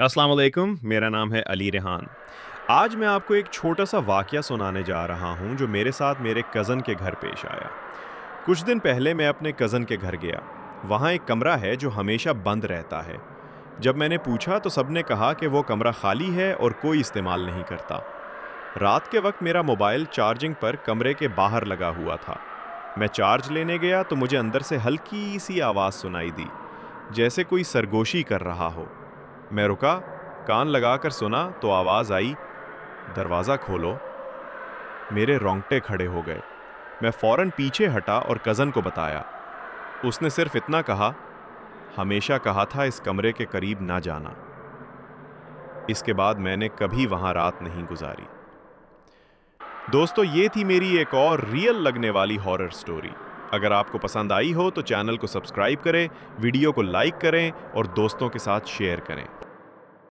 अस्सलाम वालेकुम, मेरा नाम है अली रेहान। आज मैं आपको एक छोटा-सा वाक़या सुनाने जा रहा हूँ जो मेरे साथ मेरे कज़न के घर पेश आया। कुछ दिन पहले मैं अपने कज़न के घर गया। वहाँ एक कमरा है जो हमेशा बंद रहता है। जब मैंने पूछा तो सबने कहा कि वो कमरा खाली है और कोई इस्तेमाल नहीं करता। रात के वक़्त मेरा मोबाइल चार्जिंग पर कमरे के बाहर लगा हुआ था। मैं चार्ज लेने गया तो मुझे अंदर से हल्की-सी आवाज़ सुनाई दी, जैसे कोई सरगोशी कर रहा हो। मैं रुका, कान लगाकर सुना तो आवाज़ आई, दरवाज़ा खोलो। मेरे रोंगटे खड़े हो गए। मैं फ़ौरन पीछे हटा और कज़न को बताया। उसने सिर्फ इतना कहा, हमेशा कहा था इस कमरे के करीब ना जाना। इसके बाद मैंने कभी वहाँ रात नहीं गुजारी। दोस्तों, ये थी मेरी एक और रियल लगने वाली हॉरर स्टोरी। अगर आपको पसंद आई हो तो चैनल को सब्सक्राइब करें, वीडियो को लाइक करें और दोस्तों के साथ शेयर करें।